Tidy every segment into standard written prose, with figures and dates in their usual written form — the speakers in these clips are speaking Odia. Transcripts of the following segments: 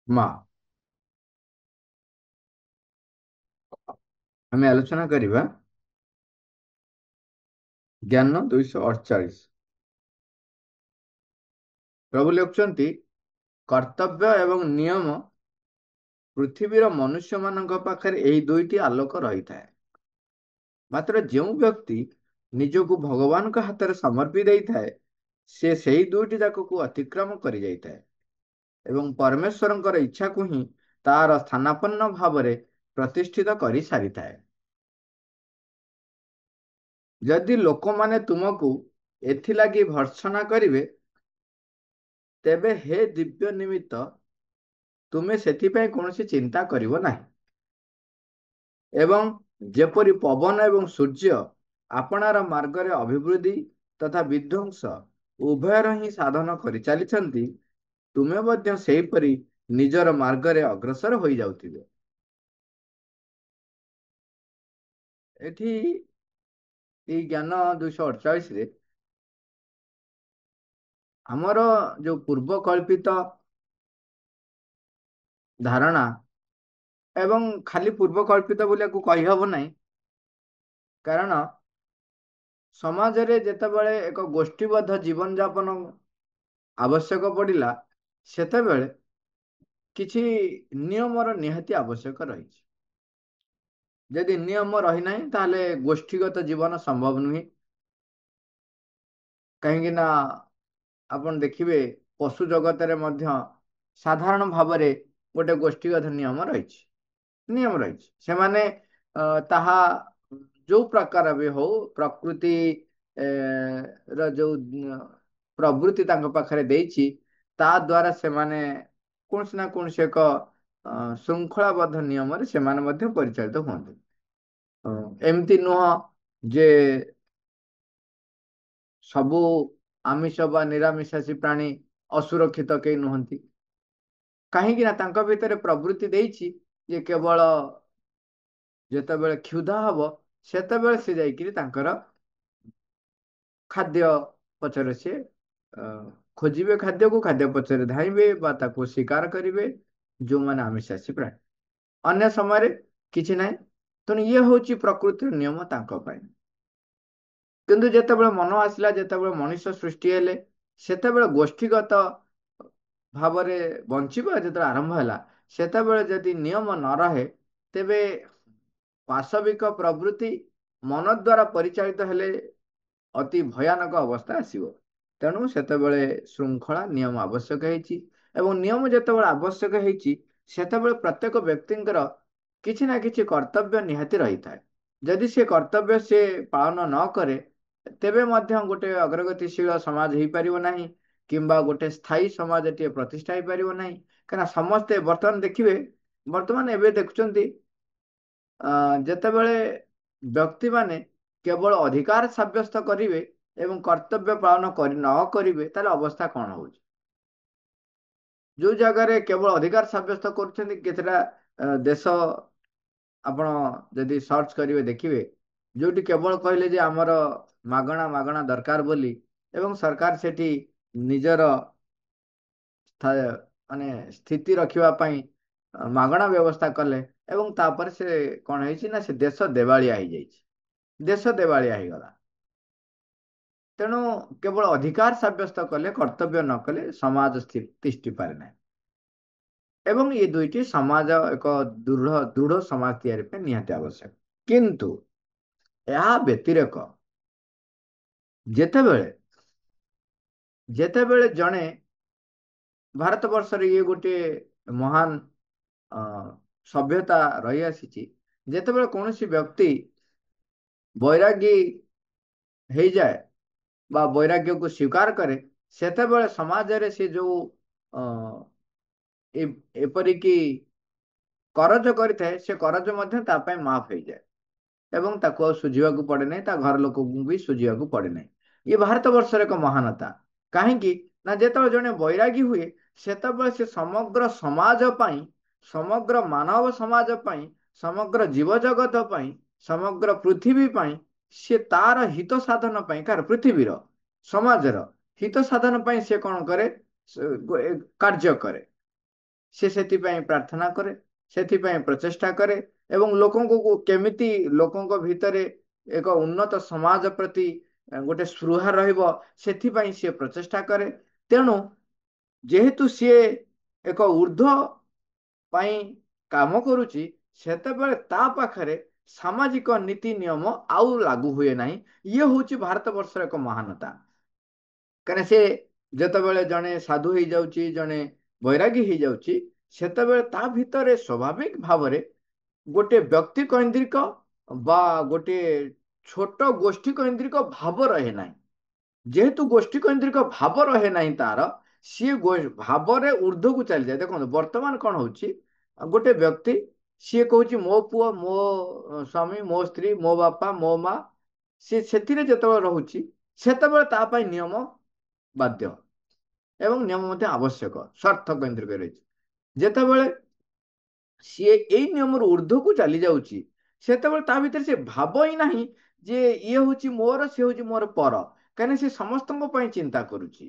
ମା। ଆମେ ଆଲୋଚନା କରିବା ଜ୍ଞାନ 248। ପ୍ରଭୁ ଲେଖୁଛନ୍ତି, କର୍ତ୍ତବ୍ୟ ଏବଂ ନିୟମ ପୃଥିବୀର ମନୁଷ୍ୟମାନଙ୍କ ପାଖରେ ଏହି ଦୁଇଟି ଆଲୋକ ରହିଥାଏ। ମାତ୍ର ଯେଉଁ ବ୍ୟକ୍ତି ନିଜକୁ ଭଗବାନଙ୍କ ହାତରେ ସମର୍ପି ଦେଇଥାଏ, ସେ ସେହି ଦୁଇଟି ଯାକକୁ ଅତିକ୍ରମ କରି ଯାଇଥାଏ ଏବଂ ପରମେଶ୍ୱରଙ୍କର ଇଚ୍ଛାକୁ ହିଁ ତାର ସ୍ଥାନାପନ୍ନ ଭାବରେ ପ୍ରତିଷ୍ଠିତ କରି ସାରିଥାଏ। ଯଦି ଲୋକମାନେ ତୁମକୁ ଏଥିଲାଗି ଭର୍ତ୍ସନା କରିବେ, ତେବେ ହେ ଦିବ୍ୟ ନିମିତ୍ତ ତୁମେ ସେଥିପାଇଁ କୌଣସି ଚିନ୍ତା କରିବ ନାହିଁ। ଏବଂ ଯେପରି ପବନ ଏବଂ ସୂର୍ଯ୍ୟ ଆପଣାର ମାର୍ଗରେ ଅଭିବୃଦ୍ଧି ତଥା ବିଧ୍ୱଂସ ଉଭୟର ହିଁ ସାଧନ କରି ଚାଲିଛନ୍ତି, ତୁମେ ମଧ୍ୟ ସେହିପରି ନିଜର ମାର୍ଗରେ ଅଗ୍ରସର ହୋଇଯାଉଥିବେ। ଏଠି ଏଇ ଜ୍ଞାନ 248ରେ ଆମର ଯୋଉ ପୂର୍ବ କଳ୍ପିତ ଧାରଣା, ଏବଂ ଖାଲି ପୂର୍ବ କଳ୍ପିତ ବୋଲି ୟାକୁ କହିହବ ନାହିଁ, କାରଣ ସମାଜରେ ଯେତେବେଳେ ଏକ ଗୋଷ୍ଠୀବଦ୍ଧ ଜୀବନଯାପନ ଆବଶ୍ୟକ ପଡ଼ିଲା, ସେତେବେଳେ କିଛି ନିୟମର ନିହାତି ଆବଶ୍ୟକ ରହିଛି। ଯଦି ନିୟମ ରହିନାହିଁ, ତାହେଲେ ଗୋଷ୍ଠୀଗତ ଜୀବନ ସମ୍ଭବ ନୁହେଁ। କାହିଁକି ନା ଆପଣ ଦେଖିବେ, ପଶୁ ଜଗତରେ ମଧ୍ୟ ସାଧାରଣ ଭାବରେ ଗୋଟେ ଗୋଷ୍ଠୀଗତ ନିୟମ ରହିଛି। ସେମାନେ ତାହା ଯୋଉ ପ୍ରକାର ବି ହଉ, ପ୍ରକୃତି ର ଯୋଉ ପ୍ରବୃତ୍ତି ତାଙ୍କ ପାଖରେ ଦେଇଛି, ତା ଦ୍ୱାରା ସେମାନେ କୌଣସି ନା କୌଣସି ଏକ ଶୃଙ୍ଖଳାବଦ୍ଧ ନିୟମରେ ସେମାନେ ମଧ୍ୟ ପରିଚାଳିତ ହୁଅନ୍ତି। ଏମିତି ନୁହଁ ଯେ ସବୁ ଆମିଷ ବା ନିରାମିଷାଶୀ ପ୍ରାଣୀ ଅସୁରକ୍ଷିତ କେହି ନୁହନ୍ତି। କାହିଁକି ନା ତାଙ୍କ ଭିତରେ ପ୍ରବୃତ୍ତି ଦେଇଛି ଯେ କେବଳ ଯେତେବେଳେ କ୍ଷୁଧା ହବ, ସେତେବେଳେ ସେ ଯାଇକିରି ତାଙ୍କର ଖାଦ୍ୟ ପଛରେ ସେ ଖୋଜିବେ, ଖାଦ୍ୟକୁ ଖାଦ୍ୟ ପଛରେ ଧାଇଁବେ ବା ତାକୁ ଶିକାର କରିବେ, ଯୋଉମାନେ ଆମିଷାଶୀ ପ୍ରାଣୀ। ଅନ୍ୟ ସମୟରେ କିଛି ନାହିଁ। ତେଣୁ ଇଏ ହଉଛି ପ୍ରକୃତିର ନିୟମ ତାଙ୍କ ପାଇଁ। କିନ୍ତୁ ଯେତେବେଳେ ମନ ଆସିଲା, ଯେତେବେଳେ ମଣିଷ ସୃଷ୍ଟି ହେଲେ, ସେତେବେଳେ ଗୋଷ୍ଠୀଗତ ଭାବରେ ବଞ୍ଚିବା ଯେତେବେଳେ ଆରମ୍ଭ ହେଲା, ସେତେବେଳେ ଯଦି ନିୟମ ନ ରହେ, ତେବେ ପାଶବିକ ପ୍ରବୃତ୍ତି ମନ ଦ୍ୱାରା ପରିଚାଳିତ ହେଲେ ଅତି ଭୟାନକ ଅବସ୍ଥା ଆସିବ। ତେଣୁ ସେତେବେଳେ ଶୃଙ୍ଖଳା ନିୟମ ଆବଶ୍ୟକ ହେଇଛି। ଏବଂ ନିୟମ ଯେତେବେଳେ ଆବଶ୍ୟକ ହେଇଛି, ସେତେବେଳେ ପ୍ରତ୍ୟେକ ବ୍ୟକ୍ତିଙ୍କର କିଛି ନା କିଛି କର୍ତ୍ତବ୍ୟ ନିହାତି ରହିଥାଏ। ଯଦି ସେ କର୍ତ୍ତବ୍ୟ ସେ ପାଳନ ନ କରେ, ତେବେ ମଧ୍ୟ ଗୋଟେ ଅଗ୍ରଗତିଶୀଳ ସମାଜ ହେଇପାରିବ ନାହିଁ, କିମ୍ବା ଗୋଟେ ସ୍ଥାୟୀ ସମାଜଟିଏ ପ୍ରତିଷ୍ଠା ହେଇପାରିବ ନାହିଁ। କାହିଁକିନା ସମସ୍ତେ ବର୍ତ୍ତମାନ ଦେଖିବେ, ବର୍ତ୍ତମାନ ଏବେ ଦେଖୁଛନ୍ତି, ଯେତେବେଳେ ବ୍ୟକ୍ତିମାନେ କେବଳ ଅଧିକାର ସାବ୍ୟସ୍ତ କରିବେ ଏବଂ କର୍ତ୍ତବ୍ୟ ପାଳନ ନ କରିବେ, ତାହେଲେ ଅବସ୍ଥା କ'ଣ ହଉଛି? ଯୋଉ ଜାଗାରେ କେବଳ ଅଧିକାର ସାବ୍ୟସ୍ତ କରୁଛନ୍ତି, କେତେଟା ଦେଶ ଆପଣ ଯଦି ସର୍ଚ୍ଚ କରିବେ ଦେଖିବେ, ଯୋଉଠି କେବଳ କହିଲେ ଯେ ଆମର ମାଗଣା ମାଗଣା ଦରକାର ବୋଲି, ଏବଂ ସରକାର ସେଠି ନିଜର ମାନେ ସ୍ଥିତି ରଖିବା ପାଇଁ ମାଗଣା ବ୍ୟବସ୍ଥା କଲେ, ଏବଂ ତାପରେ ସେ କ'ଣ ହେଇଛି ନା, ସେ ଦେଶ ଦେବାଳିଆ ହେଇଯାଇଛି। ଦେଶ ଦେବାଳିଆ ହେଇଗଲା। ତେଣୁ କେବଳ ଅଧିକାର ସାବ୍ୟସ୍ତ କଲେ, କର୍ତ୍ତବ୍ୟ ନ କଲେ ସମାଜ ତିଷ୍ଠି ପାରେ ନାହିଁ। ଏବଂ ଏ ଦୁଇଟି ସମାଜ ଏକ ଦୃଢ ସମାଜ ତିଆରି ପାଇଁ ନିହାତି ଆବଶ୍ୟକ। କିନ୍ତୁ ଏହା ବ୍ୟତିରେକ ଯେତେବେଳେ ଯେତେବେଳେ ଜଣେ, ଭାରତ ବର୍ଷରେ ଇଏ ଗୋଟେ ମହାନ ସଭ୍ୟତା ରହିଆସିଛି, ଯେତେବେଳେ କୌଣସି ବ୍ୟକ୍ତି ବୈରାଗୀ ହେଇଯାଏ ବା ବୈରାଗ୍ୟକୁ ସ୍ୱୀକାର କରେ, ସେତେବେଳେ ସମାଜରେ ସେ ଯୋଉ ଏପରିକି କରଜ କରିଥାଏ, ସେ କରଜ ମଧ୍ୟ ତା ପାଇଁ ମାଫ ହେଇଯାଏ ଏବଂ ତାକୁ ଆଉ ସୁଝିବାକୁ ପଡେ ନାହିଁ, ତା ଘର ଲୋକଙ୍କୁ ବି ସୁଝିବାକୁ ପଡେ ନାହିଁ। ଇଏ ଭାରତ ବର୍ଷର ଏକ ମହାନତା। କାହିଁକି ନା ଯେତେବେଳେ ଜଣେ ବୈରାଗୀ ହୁଏ, ସେତେବେଳେ ସେ ସମଗ୍ର ସମାଜ ପାଇଁ, ସମଗ୍ର ମାନବ ସମାଜ ପାଇଁ, ସମଗ୍ର ଜୀବଜଗତ ପାଇଁ, ସମଗ୍ର ପୃଥିବୀ ପାଇଁ, ସେ ତାର ହିତ ସାଧନ ପାଇଁ, କାହାର? ପୃଥିବୀର, ସମାଜର ହିତ ସାଧନ ପାଇଁ ସେ କ'ଣ କରେ? କାର୍ଯ୍ୟ କରେ। ସେ ସେଥିପାଇଁ ପ୍ରାର୍ଥନା କରେ, ସେଥିପାଇଁ ପ୍ରଚେଷ୍ଟା କରେ ଏବଂ ଲୋକଙ୍କୁ କେମିତି ଲୋକଙ୍କ ଭିତରେ ଏକ ଉନ୍ନତ ସମାଜ ପ୍ରତି ଗୋଟେ ସ୍ପୃହା ରହିବ ସେଥିପାଇଁ ସିଏ ପ୍ରଚେଷ୍ଟା କରେ। ତେଣୁ ଯେହେତୁ ସିଏ ଏକ ଉର୍ଦ୍ଧ୍ୱ ପାଇଁ କାମ କରୁଛି, ସେତେବେଳେ ତା ପାଖରେ ସାମାଜିକ ନୀତି ନିୟମ ଆଉ ଲାଗୁ ହୁଏ ନାହିଁ। ଇଏ ହଉଛି ଭାରତ ବର୍ଷର ଏକ ମହାନତା। କାରଣ ସେ ଯେତେବେଳେ ଜଣେ ସାଧୁ ହେଇଯାଉଛି, ଜଣେ ବୈରାଗୀ ହେଇଯାଉଛି, ସେତେବେଳେ ତା ଭିତରେ ସ୍ୱାଭାବିକ ଭାବରେ ଗୋଟେ ବ୍ୟକ୍ତି କୈନ୍ଦ୍ରିକ ବା ଗୋଟେ ଛୋଟ ଗୋଷ୍ଠୀ କୈନ୍ଦ୍ରିକ ଭାବ ରହେ ନାହିଁ। ଯେହେତୁ ଗୋଷ୍ଠୀ କୈନ୍ଦ୍ରିକ ଭାବ ରହେ ନାହିଁ ତାର, ସିଏ ଭାବରେ ଊର୍ଦ୍ଧ୍ୱକୁ ଚାଲିଯାଏ। ଦେଖନ୍ତୁ ବର୍ତ୍ତମାନ କଣ ହଉଛି, ଗୋଟେ ବ୍ୟକ୍ତି ସିଏ କହୁଛି ମୋ ପୁଅ, ମୋ ସ୍ୱାମୀ, ମୋ ସ୍ତ୍ରୀ, ମୋ ବାପା, ମୋ ମା, ସିଏ ସେଥିରେ ଯେତେବେଳେ ରହୁଛି ସେତେବେଳେ ତା ପାଇଁ ନିୟମ ବାଧ୍ୟ ଏବଂ ନିୟମ ମଧ୍ୟ ଆବଶ୍ୟକ, ସ୍ୱାର୍ଥ କୈନ୍ଦ୍ରିକ ରହିଛି। ଯେତେବେଳେ ସିଏ ଏଇ ନିୟମରୁ ଊର୍ଦ୍ଧ୍ୱକୁ ଚାଲି ଯାଉଛି, ସେତେବେଳେ ତା ଭିତରେ ସେ ଭାବ ହିଁ ନାହିଁ ଯେ ଇଏ ହଉଛି ମୋର, ସିଏ ହଉଛି ମୋର ପର। କାହିଁକି ସେ ସମସ୍ତଙ୍କ ପାଇଁ ଚିନ୍ତା କରୁଛି।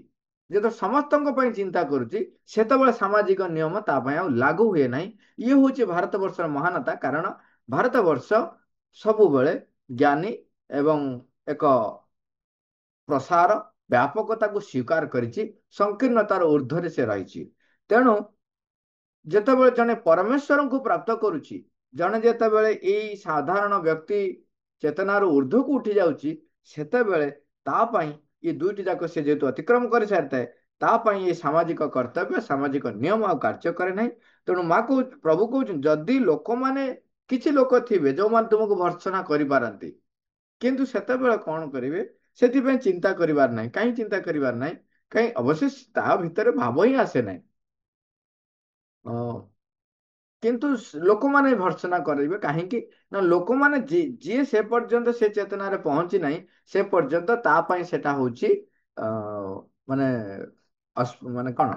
ଯେତେବେଳେ ସମସ୍ତଙ୍କ ପାଇଁ ଚିନ୍ତା କରୁଛି, ସେତେବେଳେ ସାମାଜିକ ନିୟମ ତା ପାଇଁ ଆଉ ଲାଗୁ ହୁଏ ନାହିଁ। ଇଏ ହଉଛି ଭାରତ ବର୍ଷର ମହାନତା। କାରଣ ଭାରତ ବର୍ଷ ସବୁବେଳେ ଜ୍ଞାନୀ ଏବଂ ଏକ ପ୍ରସାର ବ୍ୟାପକତାକୁ ସ୍ୱୀକାର କରିଛି, ସଂକୀର୍ଣ୍ଣତାର ଊର୍ଦ୍ଧ୍ୱରେ ସେ ରହିଛି। ତେଣୁ ଯେତେବେଳେ ଜଣେ ପରମେଶ୍ୱରଙ୍କୁ ପ୍ରାପ୍ତ କରୁଛି, ଜଣେ ଯେତେବେଳେ ଏଇ ସାଧାରଣ ବ୍ୟକ୍ତି ଚେତନାରୁ ଊର୍ଦ୍ଧ୍ୱକୁ ଉଠି ଯାଉଛି, ସେତେବେଳେ ତା ପାଇଁ ଏ ଦୁଇଟି ଯାକ ସେ ଯେହେତୁ ଅତିକ୍ରମ କରିସାରିଥାଏ, ତା ପାଇଁ ଏ ସାମାଜିକ କର୍ତ୍ତବ୍ୟ, ସାମାଜିକ ନିୟମ ଆଉ କାର୍ଯ୍ୟ କରେ ନାହିଁ। ତେଣୁ ପ୍ରଭୁ କହୁଛନ୍ତି, ଯଦି ଲୋକମାନେ, କିଛି ଲୋକ ଥିବେ ଯୋଉମାନେ ତୁମକୁ ଭର୍ତ୍ସନା କରିପାରନ୍ତି, କିନ୍ତୁ ସେତେବେଳେ କଣ କରିବେ ସେଥିପାଇଁ ଚିନ୍ତା କରିବାର ନାହିଁ। କାହିଁ ଚିନ୍ତା କରିବାର ନାହିଁ? କାହିଁ ଅବଶ୍ୟ ତା ଭିତରେ ଭାବ ହିଁ ଆସେ ନାହିଁ। କିନ୍ତୁ ଲୋକମାନେ ଭର୍ତ୍ସନା କରିବେ କାହିଁକି ନା ଲୋକମାନେ ଯିଏ ସେ ପର୍ଯ୍ୟନ୍ତ ସେ ଚେତନାରେ ପହଞ୍ଚି ନାହିଁ, ସେ ପର୍ଯ୍ୟନ୍ତ ତା ପାଇଁ ସେଟା ହଉଛି ମାନେ ମାନେ କଣ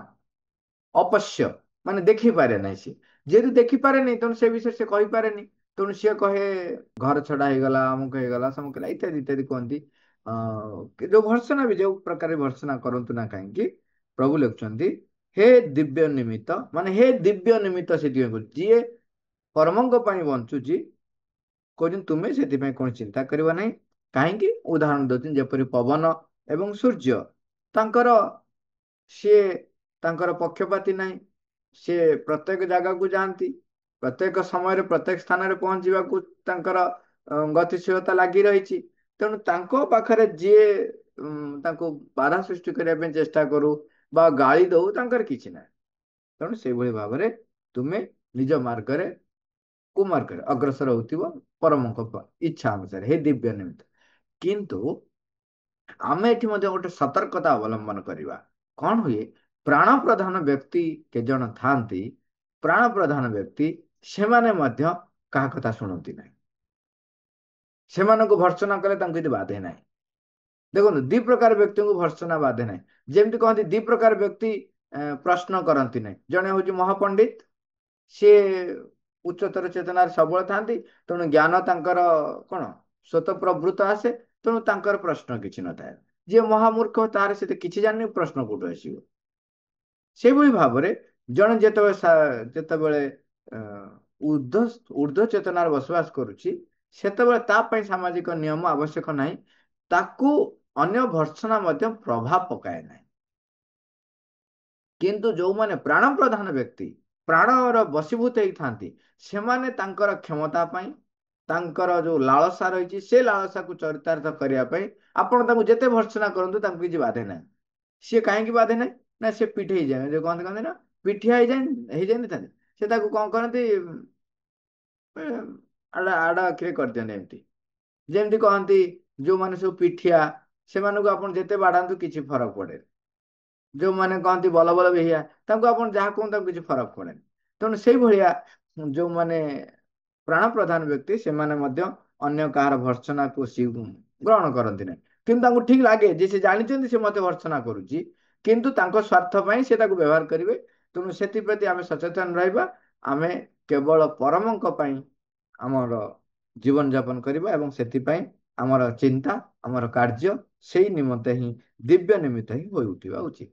ଅପଶ୍ୟ, ମାନେ ଦେଖିପାରେ ନାହିଁ। ସିଏ ଯେହେତୁ ଦେଖିପାରେନି, ତେଣୁ ସେ ବିଷୟରେ ସେ କହିପାରେନି। ତେଣୁ ସିଏ କହେ ଘର ଛଡା ହେଇଗଲା, ଅମୁକ ହେଇଗଲା, ସମୁକ ହେଲା, ଇତ୍ୟାଦି ଇତ୍ୟାଦି କୁହନ୍ତି। ଯୋଉ ଭର୍ତ୍ସନା ବି ଯୋଉ ପ୍ରକାର ଭର୍ତ୍ସନା କରନ୍ତୁ ନା କାହିଁକି, ପ୍ରଭୁ ଲେଖୁଛନ୍ତି ହେ ଦିବ୍ୟ ନିମିତ୍ତ, ମାନେ ହେ ଦିବ୍ୟ ନିମିତ୍ତ ସେଥିପାଇଁ କହୁଛି, ଯିଏ ପରମଙ୍କ ପାଇଁ ବଞ୍ଚୁଛି, କହୁଛନ୍ତି ତୁମେ ସେଥିପାଇଁ କୌଣସି ଚିନ୍ତା କରିବା ନାହିଁ। କାହିଁକି? ଉଦାହରଣ ଦଉଛନ୍ତି, ଯେପରି ପବନ ଏବଂ ସୂର୍ଯ୍ୟ, ତାଙ୍କର ସିଏ ତାଙ୍କର ପକ୍ଷପାତୀ ନାହିଁ। ସିଏ ପ୍ରତ୍ୟେକ ଜାଗାକୁ ଯାଆନ୍ତି, ପ୍ରତ୍ୟେକ ସମୟରେ ପ୍ରତ୍ୟେକ ସ୍ଥାନରେ ପହଞ୍ଚିବାକୁ ତାଙ୍କର ଗତିଶୀଳତା ଲାଗି ରହିଛି। ତେଣୁ ତାଙ୍କ ପାଖରେ ଯିଏ ତାଙ୍କୁ ବାଧା ସୃଷ୍ଟି କରିବା ପାଇଁ ଚେଷ୍ଟା କରୁ ବା ଗାଳି ଦଉ, ତାଙ୍କର କିଛି ନାହିଁ। ତେଣୁ ସେଇଭଳି ଭାବରେ ତୁମେ ନିଜ ମାର୍ଗରେ, କୁମାର୍ଗରେ ଅଗ୍ରସର ହଉଥିବ ପରମଙ୍କ ଇଚ୍ଛା ଅନୁସାରେ, ହେ ଦିବ୍ୟ ନିମିତ୍ତ। କିନ୍ତୁ ଆମେ ଏଠି ମଧ୍ୟ ଗୋଟେ ସତର୍କତା ଅବଲମ୍ବନ କରିବା। କଣ ହୁଏ, ପ୍ରାଣ ପ୍ରଧାନ ବ୍ୟକ୍ତି କେତେ ଜଣ ଥାଆନ୍ତି, ପ୍ରାଣ ପ୍ରଧାନ ବ୍ୟକ୍ତି, ସେମାନେ ମଧ୍ୟ କାହା କଥା ଶୁଣନ୍ତି ନାହିଁ। ସେମାନଙ୍କୁ ଭର୍ତ୍ସନା କଲେ ତାଙ୍କୁ କିଛି ବାଧେ ନାହିଁ। ଦେଖନ୍ତୁ, ଦି ପ୍ରକାର ବ୍ୟକ୍ତିଙ୍କୁ ଭର୍ତ୍ସନା ବାଧେ ନାହିଁ। ଯେମିତି କହନ୍ତି ଦି ପ୍ରକାର ବ୍ୟକ୍ତି ପ୍ରଶ୍ନ କରନ୍ତି ନାହିଁ। ଜଣେ ହଉଛି ମହାପଣ୍ଡିତ, ସିଏ ଉଚ୍ଚତର ଚେତନାରେ ସବୁବେଳେ ଥାନ୍ତି, ତେଣୁ ଜ୍ଞାନ ତାଙ୍କର କଣ ସ୍ୱତଃପ୍ରବୃତ୍ତ ଆସେ, ତେଣୁ ତାଙ୍କର ପ୍ରଶ୍ନ କିଛି ନଥାଏ। ଯିଏ ମହାମୂର୍ଖ, ତାର ସେତେ କିଛି ଜାଣିନି, ପ୍ରଶ୍ନ କୋଉଠୁ ଆସିବ? ସେଇଭଳି ଭାବରେ ଜଣେ ଯେତେବେଳେ ଉର୍ଦ୍ଧ୍ୱ ଚେତନାରେ ବସବାସ କରୁଛି, ସେତେବେଳେ ତା ପାଇଁ ସାମାଜିକ ନିୟମ ଆବଶ୍ୟକ ନାହିଁ। ତାକୁ ଅନ୍ୟ ଭର୍ତ୍ସନା ମଧ୍ୟ ପ୍ରଭାବ ପକାଏ ନାହିଁ। କିନ୍ତୁ ଯୋଉମାନେ ପ୍ରାଣ ପ୍ରଧାନ ବ୍ୟକ୍ତି, ପ୍ରାଣର ବଶୀଭୂତ ହେଇଥାନ୍ତି, ସେମାନେ ତାଙ୍କର କ୍ଷମତା ପାଇଁ, ତାଙ୍କର ଯୋଉ ଲାଳସା ରହିଛି, ସେ ଲାଳସାକୁ ଚରିତାର୍ଥ କରିବା ପାଇଁ ଆପଣ ତାଙ୍କୁ ଯେତେ ଭର୍ତ୍ସନା କରନ୍ତୁ, ତାଙ୍କୁ କିଛି ବାଧେ ନାହିଁ। ସିଏ କାହିଁକି ବାଧେ ନାହିଁ? ନା ସେ ପିଠି ହେଇଯାଏ, ଯୋଉ କହନ୍ତି କହନ୍ତି ନା ପିଠିଆ ହେଇଯାଇନଥାନ୍ତି, ସେ ତାକୁ କଣ କରନ୍ତି, ଆଡା ଆଖିରେ କରିଦିଅନ୍ତି। ଏମିତି ଯେମିତି କହନ୍ତି, ଯୋଉମାନେ ସବୁ ପିଠିଆ, ସେମାନଙ୍କୁ ଆପଣ ଯେତେ ବାଡାନ୍ତୁ କିଛି ଫରକ ପଡେନି। ଯୋଉମାନେ କହନ୍ତି ବଲ ବଲ ବେହିଆ, ତାଙ୍କୁ ଆପଣ ଯାହା କୁହନ୍ତୁ ତାଙ୍କୁ କିଛି ଫରକ ପଡେନି। ତେଣୁ ସେଇଭଳିଆ ଯୋଉମାନେ ପ୍ରାଣ ପ୍ରଧାନ ବ୍ୟକ୍ତି, ସେମାନେ ମଧ୍ୟ ଅନ୍ୟ କାହାର ଭର୍ତ୍ସନାକୁ ଗ୍ରହଣ କରନ୍ତି ନାହିଁ। କିନ୍ତୁ ତାଙ୍କୁ ଠିକ ଲାଗେ ଯେ ସେ ଜାଣିଛନ୍ତି ସେ ମତେ ଭର୍ତ୍ସନା କରୁଛି, କିନ୍ତୁ ତାଙ୍କ ସ୍ୱାର୍ଥ ପାଇଁ ସେ ତାକୁ ବ୍ୟବହାର କରିବେ। ତେଣୁ ସେଥିପ୍ରତି ଆମେ ସଚେତନ ରହିବା। ଆମେ କେବଳ ପରମଙ୍କ ପାଇଁ ଆମର ଜୀବନ ଯାପନ କରିବା ଏବଂ ସେଥିପାଇଁ ଆମର ଚିନ୍ତା, ଆମର କାର୍ଯ୍ୟ ସେଇ ନିମନ୍ତେ ହିଁ, ଦିବ୍ୟ ନିମିତ୍ତ ହିଁ ହୋଇ ଉଠିବା ଉଚିତ।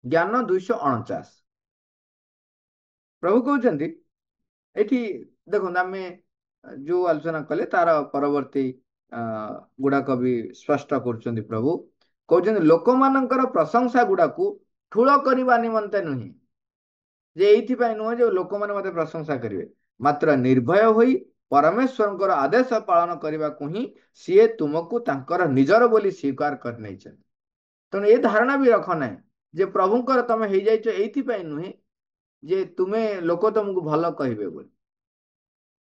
ଜ୍ଞାନ 249। ପ୍ରଭୁ କହୁଛନ୍ତି ଏଠି ଦେଖନ୍ତୁ ଆମେ ଯୋଉ ଆଲୋଚନା କଲେ ତାର ପରବର୍ତ୍ତୀ ଆ, ଗୁଡାକ ବି ସ୍ପଷ୍ଟ କରୁଛନ୍ତି ପ୍ରଭୁ କହୁଛନ୍ତି ଲୋକମାନଙ୍କର ପ୍ରଶଂସା ଗୁଡାକୁ ଠୁଳ କରିବା ନିମନ୍ତେ ନୁହେଁ ଯେ ଏଇଥିପାଇଁ ନୁହେଁ ଯେ ଲୋକମାନେ ମତେ ପ୍ରଶଂସା କରିବେ ମାତ୍ର ନିର୍ଭୟ ହୋଇ ପରମେଶ୍ୱରଙ୍କର ଆଦେଶ ପାଳନ କରିବାକୁ ହିଁ ସିଏ ତୁମକୁ ତାଙ୍କର ନିଜର ବୋଲି ସ୍ୱୀକାର କରିନେଇଛନ୍ତି। ତେଣୁ ଏ ଧାରଣା ବି ରଖ ନାହିଁ ଯେ ପ୍ରଭୁଙ୍କର ତମେ ହେଇଯାଇଛ ଏଇଥିପାଇଁ ନୁହେଁ ଯେ ତୁମେ ଲୋକ ତମକୁ ଭଲ କହିବେ ବୋଲି।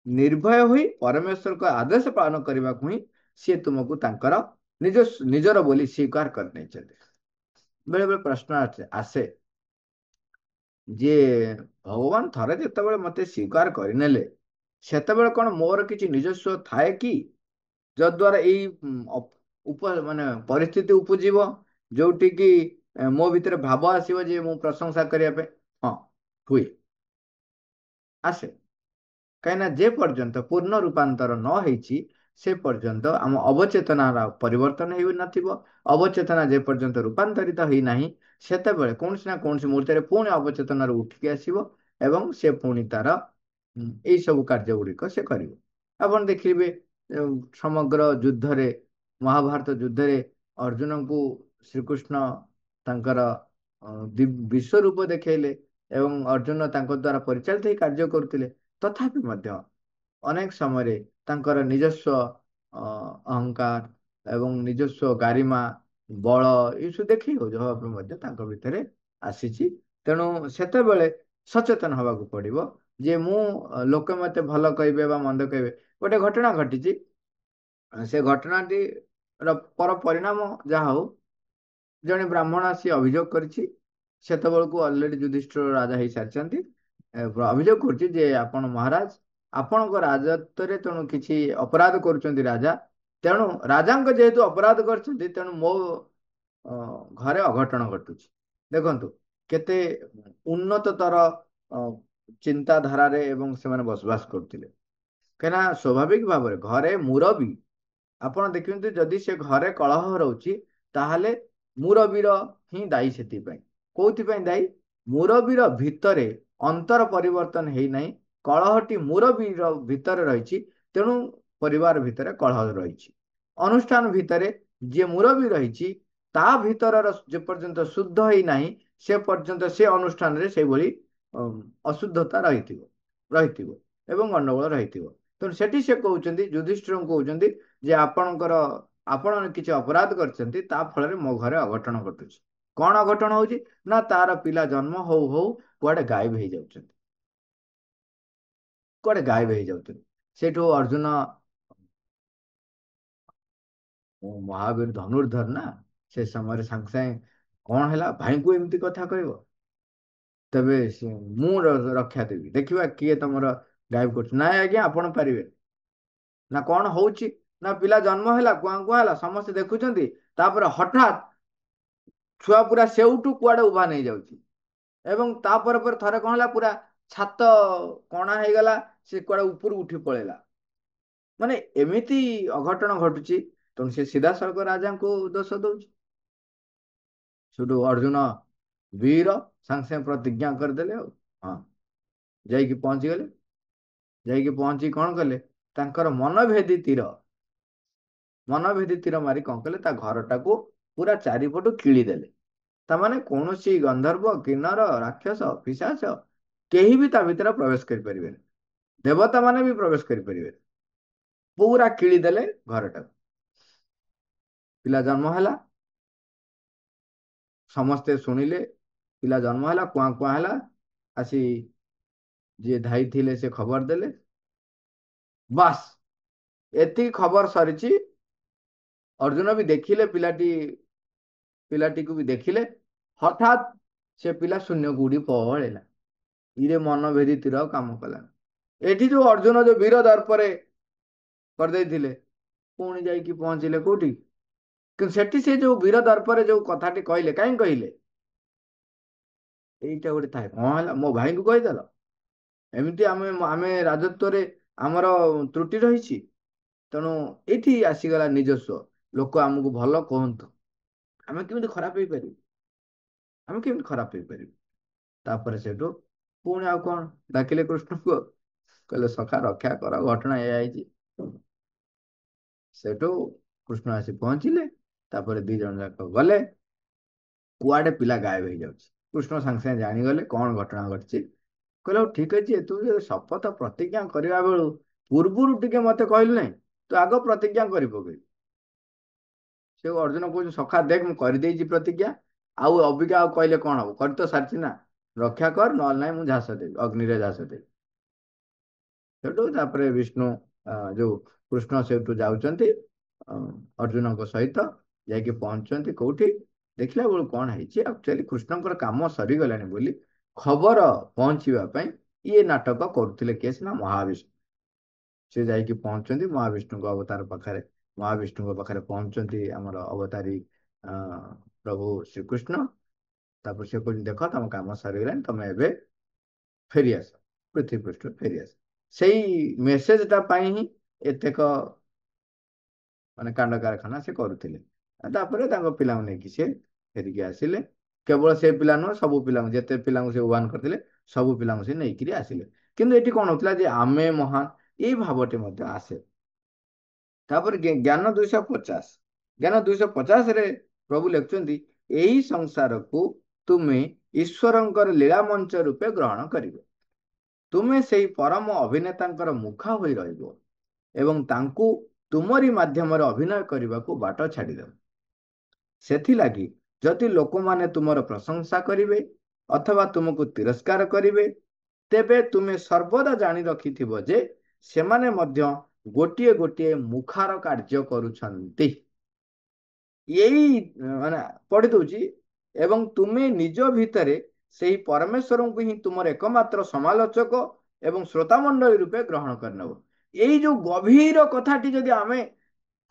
ନିର୍ଭୟ ହୋଇ ପରମେଶ୍ୱରଙ୍କ ଆଦେଶ ପାଳନ କରିବାକୁ ହିଁ ସିଏ ତୁମକୁ ତାଙ୍କର ନିଜର ବୋଲି ସ୍ୱୀକାର କରିନେଇଛନ୍ତି। ବେଳେ ବେଳେ ପ୍ରଶ୍ନ ଆସେ ଯେ ଭଗବାନ ଥରେ ଯେତେବେଳେ ମତେ ସ୍ୱୀକାର କରିନେଲେ ସେତେବେଳେ କଣ ମୋର କିଛି ନିଜସ୍ୱ ଥାଏ କି ଯଦ୍ୱାରା ଏଇ ମାନେ ପରିସ୍ଥିତି ଉପୁଜିବ ଯୋଉଠି କି ମୋ ଭିତରେ ଭାବ ଆସିବ ଯେ ମୁଁ ପ୍ରଶଂସା କରିବା ପାଇଁ। ହଁ, ହୁଏ, ଆସେ। କାହିଁକିନା ଯେ ପର୍ଯ୍ୟନ୍ତ ପୂର୍ଣ୍ଣ ରୂପାନ୍ତର ନ ହେଇଛି ସେ ପର୍ଯ୍ୟନ୍ତ ଆମ ଅବଚେତନାର ପରିବର୍ତ୍ତନ ହେଇନଥିବ। ଅବଚେତନା ଯେ ପର୍ଯ୍ୟନ୍ତ ରୂପାନ୍ତରିତ ହେଇନାହିଁ ସେତେବେଳେ କୌଣସି ନା କୌଣସି ମୁହୂର୍ତ୍ତରେ ପୁଣି ଅବଚେତନାରୁ ଉଠିକି ଆସିବ ଏବଂ ସେ ପୁଣି ତାର ଏଇ ସବୁ କାର୍ଯ୍ୟ ଗୁଡିକ ସେ କରିବ। ଆପଣ ଦେଖିବେ ସମଗ୍ର ଯୁଦ୍ଧରେ ମହାଭାରତ ଯୁଦ୍ଧରେ ଅର୍ଜୁନଙ୍କୁ ଶ୍ରୀକୃଷ୍ଣ ତାଙ୍କର ବିଶ୍ୱ ରୂପ ଦେଖେଇଲେ ଏବଂ ଅର୍ଜୁନ ତାଙ୍କ ଦ୍ୱାରା ପରିଚାଳିତ ହେଇ କାର୍ଯ୍ୟ କରୁଥିଲେ। ତଥାପି ମଧ୍ୟ ଅନେକ ସମୟରେ ତାଙ୍କର ନିଜସ୍ୱ ଅହଙ୍କାର ଏବଂ ନିଜସ୍ୱ ଗାରିମା ବଳ ଏସବୁ ଦେଖେଇ ହଉଛି ମଧ୍ୟ ତାଙ୍କ ଭିତରେ ଆସିଛି। ତେଣୁ ସେତେବେଳେ ସଚେତନ ହବାକୁ ପଡିବ ଯେ ମୁଁ ଲୋକେ ମତେ ଭଲ କହିବେ ବା ମନ୍ଦ କହିବେ। ଗୋଟେ ଘଟଣା ଘଟିଛି, ସେ ଘଟଣାଟି ପର ପରିଣାମ ଯାହା ହଉ ଜଣେ ବ୍ରାହ୍ମଣ ଆସି ଅଭିଯୋଗ କରିଛି। ସେତେବେଳକୁ ଅଲରେଡି ଯୁଧିଷ୍ଠିର ରାଜା ହେଇସାରିଛନ୍ତି। ଅଭିଯୋଗ କରୁଛି ଯେ ଆପଣ ମହାରାଜ ଆପଣଙ୍କ ରାଜତ୍ୱରେ ତେଣୁ କିଛି ଅପରାଧ କରୁଛନ୍ତି ରାଜା, ତେଣୁ ରାଜାଙ୍କ ଯେହେତୁ ଅପରାଧ କରିଛନ୍ତି ତେଣୁ ମୋ ଘରେ ଅଘଟଣ ଘଟୁଛି। ଦେଖନ୍ତୁ କେତେ ଉନ୍ନତତର ଚିନ୍ତାଧାରାରେ ଏବଂ ସେମାନେ ବସବାସ କରୁଥିଲେ। କାହିଁକିନା ସ୍ୱାଭାବିକ ଭାବରେ ଘରେ ମୁରବୀ ଆପଣ ଦେଖନ୍ତୁ ଯଦି ସେ ଘରେ କଳହ ରହୁଛି ତାହେଲେ ମୁରବୀର ହିଁ ଦାୟୀ ସେଥିପାଇଁ। କୋଉଥିପାଇଁ ଦାୟୀ? ମୁରବୀର ଭିତରେ ଅନ୍ତର ପରିବର୍ତ୍ତନ ହେଇନାହିଁ, କଳହଟି ମୁରବୀର ଭିତରେ ରହିଛି, ତେଣୁ ପରିବାର ଭିତରେ କଳହ ରହିଛି। ଅନୁଷ୍ଠାନ ଭିତରେ ଯିଏ ମୁରବୀ ରହିଛି ତା ଭିତରର ଯେ ପର୍ଯ୍ୟନ୍ତ ଶୁଦ୍ଧ ହେଇନାହିଁ ସେ ପର୍ଯ୍ୟନ୍ତ ସେ ଅନୁଷ୍ଠାନରେ ସେଇଭଳି ଅଶୁଦ୍ଧତା ରହିଥିବ ଏବଂ ଗଣ୍ଡଗୋଳ ରହିଥିବ। ତେଣୁ ସେଠି ସେ କହୁଛନ୍ତି ଯୁଧିଷ୍ଠିରଙ୍କୁ କହୁଛନ୍ତି ଯେ ଆପଣ କିଛି ଅପରାଧ କରିଛନ୍ତି ତା ଫଳରେ ମୋ ଘରେ ଅଘଟଣ ଘଟୁଛି। କଣ ଅଘଟଣ ହଉଛି ନା ତାର ପିଲା ଜନ୍ମ ହଉ ହଉ କୁଆଡେ ଗାୟବ ହେଇଯାଉଛନ୍ତି, କୁଆଡେ ଗାୟବ ହେଇଯାଉଛନ୍ତି। ସେଇଠୁ ଅର୍ଜୁନ ମହାବୀର ଧନୁର୍ଧର ନା, ସେ ସମୟରେ ସାଙ୍ଗେ ସାଙ୍ଗେ କଣ ହେଲା ଭାଇଙ୍କୁ ଏମିତି କଥା କହିବ, ତେବେ ମୁଁ ରକ୍ଷା ଦେବି, ଦେଖିବା କିଏ ତମର ଗାୟବ କରୁଛି। ନାଇଁ ଆଜ୍ଞା ଆପଣ ପାରିବେ ନା। କଣ ହଉଛି ନା ପିଲା ଜନ୍ମ ହେଲା କୁଆଁ କୁଆଁ ହେଲା ସମସ୍ତେ ଦେଖୁଛନ୍ତି, ତାପରେ ହଠାତ୍ ଛୁଆ ପୁରା ସେଉଠୁ କୁଆଡେ ଉଭା ନେଇଯାଉଛି ଏବଂ ତାପରେ ପରେ ଥରେ କଣ ହେଲା ପୁରା ଛାତ କଣା ହେଇଗଲା, ସେ କୁଆଡେ ଉପରୁ ଉଠି ପଳେଇଲା। ମାନେ ଏମିତି ଅଘଟଣ ଘଟୁଛି ତେଣୁ ସେ ସିଧାସଳଖ ରାଜାଙ୍କୁ ଦୋଷ ଦଉଛି। ସେଠୁ ଅର୍ଜୁନ ବୀର ସାଙ୍ଗେ ସାଙ୍ଗେ ପ୍ରତିଜ୍ଞା କରିଦେଲେ ଆଉ ହଁ ଯାଇକି ପହଞ୍ଚିଗଲେ। ଯାଇକି ପହଞ୍ଚି କଣ କଲେ ତାଙ୍କର ମନଭେଦୀ ତୀର ମାରି କଣ କଲେ ତା ଘରଟାକୁ ପୁରା ଚାରିପଟୁ କିଳିଦେଲେ। ତାମାନେ କୌଣସି ଗନ୍ଧର୍ବ କିନ୍ନର ରାକ୍ଷସ ପିଶାଚ କେହି ବି ତା ଭିତରେ ପ୍ରବେଶ କରିପାରିବେନି, ଦେବତା ମାନେ ବି ପ୍ରବେଶ କରିପାରିବେନି। ପୁରା କିଳିଦେଲେ ଘରଟାକୁ। ପିଲା ଜନ୍ମ ହେଲା, ସମସ୍ତେ ଶୁଣିଲେ ପିଲା ଜନ୍ମ ହେଲା କୁଆଁ କୁଆଁ ହେଲା, ଆସି ଯିଏ ଧାଇ ଥିଲେ ସେ ଖବର ଦେଲେ। ବାସ୍ ଏତିକି ଖବର ସରିଛି। ଅର୍ଜୁନ ବି ଦେଖିଲେ ପିଲାଟିକୁ ବି ଦେଖିଲେ, ହଠାତ୍ ସେ ପିଲା ଶୂନ୍ୟକୁ ଉଡି ପଳେଇଲା। ଇରେ ମନ ଭେଦି ତୀର ଆଉ କାମ କଲାନି। ଏଠି ଯୋଉ ଅର୍ଜୁନ ଯୋଉ ବୀର ଦର୍ପରେ କରିଦେଇଥିଲେ ପୁଣି ଯାଇକି ପହଞ୍ଚିଲେ କୋଉଠି, କିନ୍ତୁ ସେଠି ସେ ଯୋଉ ବୀର ଦର୍ପରେ ଯୋଉ କଥାଟି କହିଲେ କାହିଁ କହିଲେ, ଏଇଟା ଗୋଟେ ଥାଏ କଣ ହେଲା ମୋ ଭାଇଙ୍କୁ କହିଦେଲ। ଏମିତି ଆମେ ରାଜତ୍ୱରେ ଆମର ତ୍ରୁଟି ରହିଛି, ତେଣୁ ଏଇଠି ଆସିଗଲା ନିଜସ୍ୱ। ଲୋକ ଆମକୁ ଭଲ କୁହନ୍ତୁ, ଆମେ କେମିତି ଖରାପ ହେଇପାରିବୁ, ଆମେ କେମିତି ଖରାପ ହେଇପାରିବୁ। ତାପରେ ସେଠୁ ପୁଣି ଆଉ କଣ ଡାକିଲେ କୃଷ୍ଣଙ୍କୁ, କହିଲେ ସଖା ରକ୍ଷା କର, ଘଟଣା ଏଇଆ ହେଇଛି। ସେଠୁ କୃଷ୍ଣ ଆସି ପହଞ୍ଚିଲେ, ତାପରେ ଦି ଜଣ ଯାକ ଗଲେ, କୁଆଡେ ପିଲା ଗାୟବ ହେଇଯାଉଛି। କୃଷ୍ଣ ସାଙ୍ଗେ ସାଙ୍ଗେ ଜାଣିଗଲେ କଣ ଘଟଣା ଘଟିଛି। କହିଲେ ହଉ ଠିକ ଅଛି, ତୁ ଯଦି ଶପଥ ପ୍ରତିଜ୍ଞା କରିବା ବେଳୁ ପୂର୍ବରୁ ଟିକେ ମତେ କହିଲୁ ନାହିଁ, ତୁ ଆଗ ପ୍ରତିଜ୍ଞା କରି ପକେଇଲୁ। ସେ ଅର୍ଜୁନ କହୁଛି ସଖା ଦେଖ ମୁଁ କରିଦେଇଛି ପ୍ରତିଜ୍ଞା, ଆଉ ଅବିକା ଆଉ କହିଲେ କଣ ହବ, କରି ତ ସାରିଛି ନା, ରକ୍ଷା କର ନହେଲେ ନାହିଁ ମୁଁ ଝାସ ଦେବି, ଅଗ୍ନିରେ ଝାସ ଦେବି। ସେଠୁ ତାପରେ ବିଷ୍ଣୁ ଯୋଉ କୃଷ୍ଣ ସେଠୁ ଯାଉଛନ୍ତି ଅ, ଅର୍ଜୁନଙ୍କ ସହିତ, ଯାଇକି ପହଞ୍ଚୁଛନ୍ତି କୋଉଠି, ଦେଖିଲା ବେଳକୁ କଣ ହେଇଛି, ଆକ୍ଚୁଆଲି କୃଷ୍ଣଙ୍କର କାମ ସରିଗଲାଣି ବୋଲି ଖବର ପହଞ୍ଚିବା ପାଇଁ ଇଏ ନାଟକ କରୁଥିଲେ, କିଏ ସିନା ମହାବିଷ୍ଣୁ। ସେ ଯାଇକି ପହଞ୍ଚୁଛନ୍ତି ମହାବିଷ୍ଣୁଙ୍କ ଅବତାର ପାଖରେ, ମହାବିଷ୍ଣୁଙ୍କ ପାଖରେ ପହଞ୍ଚୁଛନ୍ତି ଆମର ଅବତାରୀ ଅ ପ୍ରଭୁ ଶ୍ରୀକୃଷ୍ଣ। ତାପରେ ସେ କହୁଛନ୍ତି ଦେଖ ତମ କାମ ସରିଗଲାଣି, ତମେ ଏବେ ଫେରିଆସ, ପୃଥିବୀ ପୃଷ୍ଠରୁ ଫେରିଆସ। ସେଇ ମେସେଜଟା ପାଇଁ ହିଁ ଏତେକ ମାନେ କାଣ୍ଡ କାରଖାନା ସେ କରୁଥିଲେ। ଆଉ ତାପରେ ତାଙ୍କ ପିଲାଙ୍କୁ ନେଇକି ସେ ଫେରିକି ଆସିଲେ। କେବଳ ସେ ପିଲା ନୁହଁ, ସବୁ ପିଲାଙ୍କୁ, ଯେତେ ପିଲାଙ୍କୁ ସେ ଆହ୍ୱାନ କରିଥିଲେ ସବୁ ପିଲାଙ୍କୁ ସେ ନେଇକିରି ଆସିଲେ। କିନ୍ତୁ ଏଠି କଣ ହଉଥିଲା ଯେ ଆମେ ମହାନ, ଏଇ ଭାବଟି ମଧ୍ୟ ଆସେ। ତାପରେ ଜ୍ଞାନ 250, ଜ୍ଞାନ 250ରେ ପ୍ରଭୁ ଲେଖୁଛନ୍ତି ଏହି ସଂସାରକୁ ତୁମେ ଈଶ୍ୱରଙ୍କର ଲୀଳା ମଞ୍ଚ ରୂପେ ଗ୍ରହଣ କରିବ। ତୁମେ ସେଇ ପରମ ଅଭିନେତାଙ୍କର ମୁଖା ହୋଇ ରହିବ ଏବଂ ତାଙ୍କୁ ତୁମରି ମାଧ୍ୟମରେ ଅଭିନୟ କରିବାକୁ ବାଟ ଛାଡ଼ିଦେବ। ସେଥିଲାଗି ଯଦି ଲୋକମାନେ ତୁମର ପ୍ରଶଂସା କରିବେ ଅଥବା ତୁମକୁ ତିରସ୍କାର କରିବେ, ତେବେ ତୁମେ ସର୍ବଦା ଜାଣି ରଖିଥିବ ଯେ ସେମାନେ ମଧ୍ୟ ଗୋଟିଏ ଗୋଟିଏ ମୁଖାର କାର୍ଯ୍ୟ କରୁଛନ୍ତି। ଏଇ ମାନେ ପଢି ଦଉଛି, ଏବଂ ତୁମେ ନିଜ ଭିତରେ ସେହି ପରମେଶ୍ୱରଙ୍କୁ ହିଁ ତୁମର ଏକମାତ୍ର ସମାଲୋଚକ ଏବଂ ଶ୍ରୋତାମଣ୍ଡଳୀ ରୂପେ ଗ୍ରହଣ କରିନେବ। ଏଇ ଯୋଉ ଗଭୀର କଥାଟି ଯଦି ଆମେ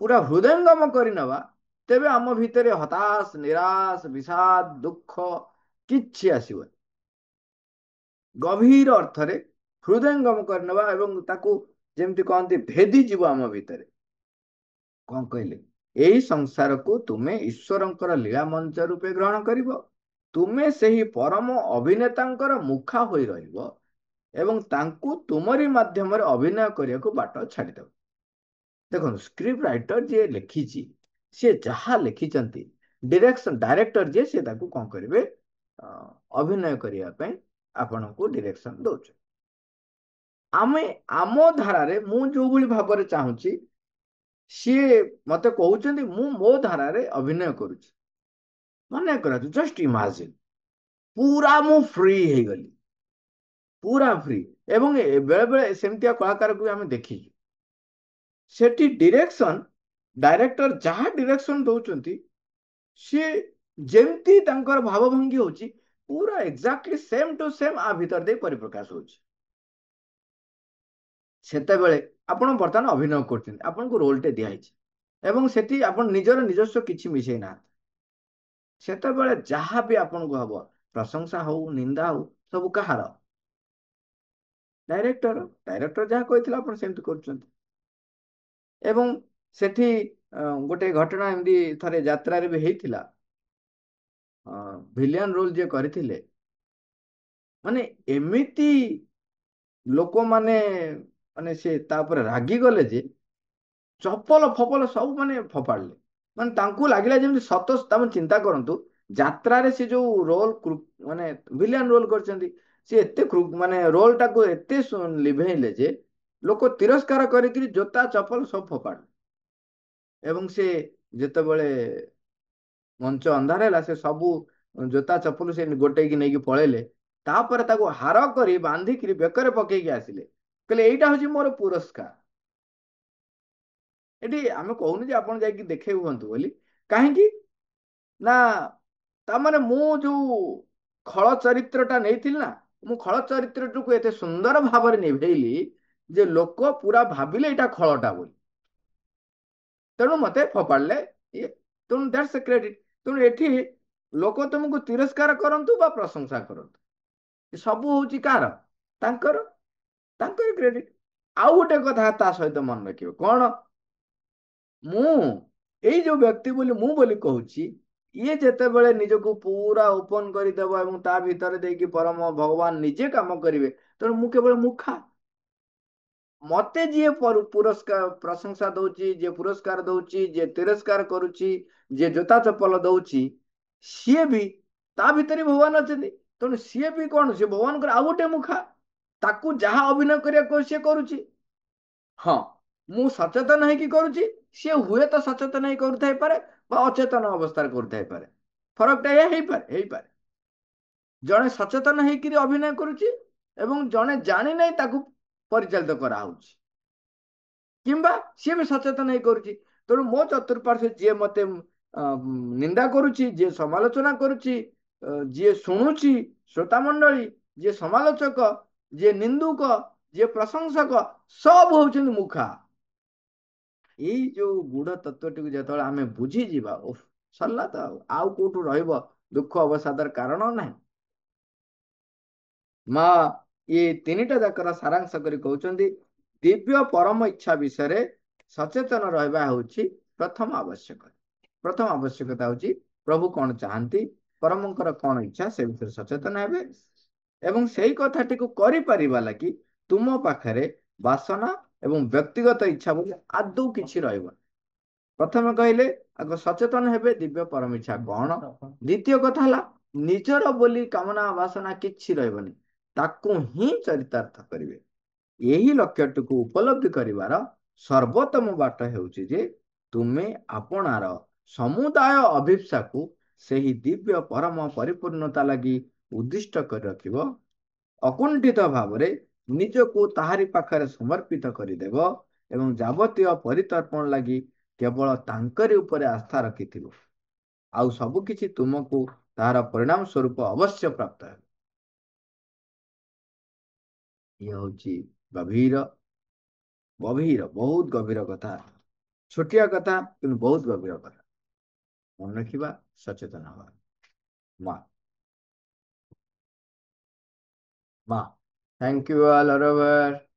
ପୁରା ହୃଦୟଙ୍ଗମ କରିନେବା, ତେବେ ଆମ ଭିତରେ ହତାଶ, ନିରାଶ, ବିଷାଦ, ଦୁଃଖ କିଛି ଆସିବନି। ଗଭୀର ଅର୍ଥରେ ହୃଦୟଙ୍ଗମ କରିନେବା ଏବଂ ତାକୁ ଯେମିତି କହନ୍ତି ଭେଦି ଯିବ ଆମ ଭିତରେ। କଣ କହିଲେ, ଏହି ସଂସାରକୁ ତୁମେ ଈଶ୍ୱରଙ୍କର ଲୀଳା ମଞ୍ଚ ରୂପେ ଗ୍ରହଣ କରିବ, ତୁମେ ସେହି ପରମ ଅଭିନେତାଙ୍କର ମୁଖା ହୋଇ ରହିବ ଏବଂ ତାଙ୍କୁ ତୁମରି ମାଧ୍ୟମରେ ଅଭିନୟ କରିବାକୁ ବାଟ ଛାଡ଼ିଦେବ। ଦେଖନ୍ତୁ, ସ୍କ୍ରିପ୍ଟ ରାଇଟର ଯିଏ ଲେଖିଛି, ସିଏ ଯାହା ଲେଖିଛନ୍ତି, ଡାଇରେକ୍ଟର ଯିଏ, ସିଏ ତାକୁ କଣ କରିବେ, ଅଭିନୟ କରିବା ପାଇଁ ଆପଣଙ୍କୁ ଡିରେକ୍ସନ ଦଉଛୁ। ଆମେ ଆମ ଧାରାରେ, ମୁଁ ଯୋଉଭଳି ଭାବରେ ଚାହୁଁଛି, ସିଏ ମତେ କହୁଛନ୍ତି ମୁଁ ମୋ ଧାରାରେ ଅଭିନୟ କରୁଛି। ମନେ କରନ୍ତୁ, ଜଷ୍ଟ ଇମାଜିନ, ପୁରା ମୁଁ ଫ୍ରି ହେଇଗଲି, ପୁରା ଫ୍ରି। ଏବଂ ବେଳେ ବେଳେ ସେମିତିଆ କଳାକାରକୁ ଆମେ ଦେଖିଛୁ, ସେଠି ଡାଇରେକ୍ଟର ଯାହା ଡିରେକ୍ସନ ଦଉଛନ୍ତି, ସିଏ ଯେମିତି ତାଙ୍କର ଭାବଭଙ୍ଗୀ ହଉଛି, ପୁରା ଏକ୍ଜାକ୍ଟଲି ସେମ୍ ଟୁ ସେମ୍ ଆ ଭିତର ଦେଇ ପରିପ୍ରକାଶ ହଉଛି। ସେତେବେଳେ ଆପଣ ବର୍ତ୍ତମାନ ଅଭିନୟ କରୁଛନ୍ତି, ଆପଣଙ୍କୁ ରୋଲଟେ ଦିଆହେଇଛି ଏବଂ ସେଠି ଆପଣ ନିଜର ନିଜସ୍ୱ କିଛି ମିଶେଇ ନାହାନ୍ତି। ସେତେବେଳେ ଯାହା ବି ଆପଣଙ୍କୁ ହବ, ପ୍ରଶଂସା ହଉ, ନିନ୍ଦା ହଉ, ସବୁ କାହାର? ଡାଇରେକ୍ଟର। ଡାଇରେକ୍ଟର ଯାହା କହିଥିଲା ଆପଣ ସେମିତି କରୁଛନ୍ତି। ଏବଂ ସେଠି ଗୋଟେ ଘଟଣା ଏମିତି ଥରେ ଯାତ୍ରାରେ ବି ହେଇଥିଲା। ଭିଲିଆନ ରୋଲ ଯିଏ କରିଥିଲେ, ମାନେ ଏମିତି ଲୋକମାନେ, ମାନେ ସେ ତାପରେ ରାଗିଗଲେ ଯେ ଚପଲ ଫପଲ ସବୁ ମାନେ ଫୋପାଡ଼ିଲେ। ମାନେ ତାଙ୍କୁ ଲାଗିଲା ଯେମିତି ସତ, ତମେ ଚିନ୍ତା କରନ୍ତୁ, ଯାତ୍ରାରେ ସେ ଯୋଉ ରୋଲ ମାନେ ଭିଲିଆନ ରୋଲ କରିଛନ୍ତି, ସେ ଏତେ ମାନେ ରୋଲ ଟାକୁ ଏତେ ଲିଭେଇଲେ ଯେ ଲୋକ ତିରସ୍କାର କରିକିରି ଜୋତା ଚପଲ ସବୁ ଫୋପାଡ଼ିଲେ। ଏବଂ ସେ ଯେତେବେଳେ ମଞ୍ଚ ଅନ୍ଧାର ହେଲା, ସେ ସବୁ ଜୋତା ଚପଲ ସେ ଗୋଟେଇକି ନେଇକି ପଳେଇଲେ। ତାପରେ ତାକୁ ହାର କରି ବାନ୍ଧିକିରି ବେକରେ ପକେଇକି ଆସିଲେ, କହିଲେ ଏଇଟା ହଉଛି ମୋର ପୁରସ୍କାର। ଏଠି ଆମେ କହୁନୁ ଯେ ଆପଣ ଯାଇକି ଦେଖେଇ ହୁଅନ୍ତୁ ବୋଲି, କାହିଁକି ନା, ତାମାନେ ମୁଁ ଯୋଉ ଖଳ ଚରିତ୍ରଟା ନେଇଥିଲି ନା, ମୁଁ ଖଳ ଚରିତ୍ରଟିକୁ ଏତେ ସୁନ୍ଦର ଭାବରେ ନିଭେଇଲି ଯେ ଲୋକ ପୁରା ଭାବିଲେ ଏଇଟା ଖଳଟା ବୋଲି, ତେଣୁ ମତେ ଫୋପାଡ଼ିଲେ ଇଏ। ତେଣୁ ଦ୍ୟାଟ୍ସ କ୍ରେଡିଟ। ତେଣୁ ଏଠି ଲୋକ ତୁମକୁ ତିରସ୍କାର କରନ୍ତୁ ବା ପ୍ରଶଂସା କରନ୍ତୁ, ସବୁ ହଉଛି କାହାର? ତାଙ୍କର, ତାଙ୍କର କ୍ରେଡିଟ। ଆଉ ଗୋଟେ କଥା ତା ସହିତ ମନେ ରଖିବ, କଣ? ମୁଁ ଏଇ ଯୋଉ ବ୍ୟକ୍ତି ବୋଲି ମୁଁ ବୋଲି କହୁଛି, ଇଏ ଯେତେବେଳେ ନିଜକୁ ପୁରା ଓପନ କରିଦେବ ଏବଂ ତା ଭିତରେ ଦେଇକି ପରମ ଭଗବାନ ନିଜେ କାମ କରିବେ, ତେଣୁ ମୁଁ କେବଳ ମୁଖା। ମତେ ଯିଏ ପୁରସ୍କାର ପ୍ରଶଂସା ଦଉଛି, ଯିଏ ପୁରସ୍କାର ଦଉଛି, ଯିଏ ତିରସ୍କାର କରୁଛି, ଯିଏ ଜୋତା ଚପଲ ଦଉଛି, ସିଏ ବି ତା ଭିତରେ ଭଗବାନ ଅଛନ୍ତି। ତେଣୁ ସିଏ ବି କଣ, ସିଏ ଭଗବାନଙ୍କର ଆଉ ଗୋଟେ ମୁଖା। ତାକୁ ଯାହା ଅଭିନୟ କରିବାକୁ ସିଏ କରୁଛି। ହଁ, ମୁଁ ସଚେତନ ହେଇକି କରୁଛି, ସିଏ ହୁଏତ ସଚେତନ ହେଇ କରୁଥାଇପାରେ ବା ଅଚେତନ ଅବସ୍ଥାରେ କରୁଥାଇପାରେ। ଫରକଟା ଏହା ହେଇପାରେ। ଜଣେ ସଚେତନ ହେଇକିରି ଅଭିନୟ କରୁଛି ଏବଂ ଜଣେ ଜାଣି ନାହିଁ ତାକୁ ପରିଚାଳିତ କରାହଉଛି, କିମ୍ବା ସିଏ ବି ସଚେତନ ହେଇ କରୁଛି। ତେଣୁ ମୋ ଚତୁଃପାର୍ଶ୍ୱରେ ଯିଏ ମତେ ନିନ୍ଦା କରୁଛି, ଯିଏ ସମାଲୋଚନା କରୁଛି, ଯିଏ ଶୁଣୁଛି, ଶ୍ରୋତା ମଣ୍ଡଳୀ, ଯିଏ ସମାଲୋଚକ, ଯିଏ ନିନ୍ଦୁକ, ଯିଏ ପ୍ରଶଂସକ, ସବୁ ହଉଛନ୍ତି ମୁଖା। ଏଇ ଯୋଉ ଗୁଢ ତତ୍ଵଟିକୁ ଯେତେବେଳେ ଆମେ ବୁଝିଯିବା, ଓଃ, ସରିଲା ତ। ଆଉ କୋଉଠୁ ରହିବ ଦୁଃଖ ଅବସାଦର କାରଣ ନାହିଁ। ମା ଏ ତିନିଟା ଯାକର ସାରାଂଶ କରି କହୁଛନ୍ତି, ଦିବ୍ୟ ପରମ ଇଚ୍ଛା ବିଷୟରେ ସଚେତନ ରହିବା ହେଉଛି ପ୍ରଥମ ଆବଶ୍ୟକ। ପ୍ରଥମ ଆବଶ୍ୟକତା ହଉଛି ପ୍ରଭୁ କଣ ଚାହାନ୍ତି, ପରମଙ୍କର କଣ ଇଚ୍ଛା, ସେ ବିଷୟରେ ସଚେତନ ହେବେ। ଏବଂ ସେଇ କଥାଟିକୁ କରିପାରିବା ଲାଗି ତୁମ ପାଖରେ ବାସନା ଏବଂ ବ୍ୟକ୍ତିଗତ ଇଚ୍ଛା ବୋଲି ଆଦୌ କିଛି ରହିବ। ପ୍ରଥମେ କହିଲେ ଆଗ ସଚେତନ ହେବେ ଦିବ୍ୟ ପରମ ଇଚ୍ଛା କଣ। ଦ୍ୱିତୀୟ କଥା ହେଲା ନିଜର ବୋଲି କାମନା ବାସନା କିଛି ରହିବନି, ତାକୁ ହିଁ ଚରିତାର୍ଥ କରିବେ। ଏହି ଲକ୍ଷ୍ୟଟିକୁ ଉପଲବ୍ଧି କରିବାର ସର୍ବୋତ୍ତମ ବାଟ ହେଉଛି ଯେ ତୁମେ ଆପଣାର ସମୁଦାୟ ଅଭିପ୍ସାକୁ ସେହି ଦିବ୍ୟ ପରମ ପରିପୂର୍ଣ୍ଣତା ଲାଗି ଉଦ୍ଦିଷ୍ଟ କରି ରଖିବ, ଅକୁଣ୍ଠିତ ଭାବରେ ନିଜକୁ ତାହାରି ପାଖରେ ସମର୍ପିତ କରିଦେବ ଏବଂ ଯାବତୀୟ ପରିତର୍ପଣ ଲାଗି କେବଳ ତାଙ୍କରି ଉପରେ ଆସ୍ଥା ରଖିଥିବ। ଆଉ ସବୁ କିଛି ତୁମକୁ ତାହାର ପରିଣାମ ସ୍ୱରୂପ ଅବଶ୍ୟ ପ୍ରାପ୍ତ ହେବ। ଇଏ ହଉଛି ଗଭୀର, ଗଭୀର, ବହୁତ ଗଭୀର କଥା। ଛୋଟିଆ କଥା କିନ୍ତୁ ବହୁତ ଗଭୀର କଥା। ମନେ ରଖିବା, ସଚେତନ ହବା। ମା ମା, thank you all, Aravar.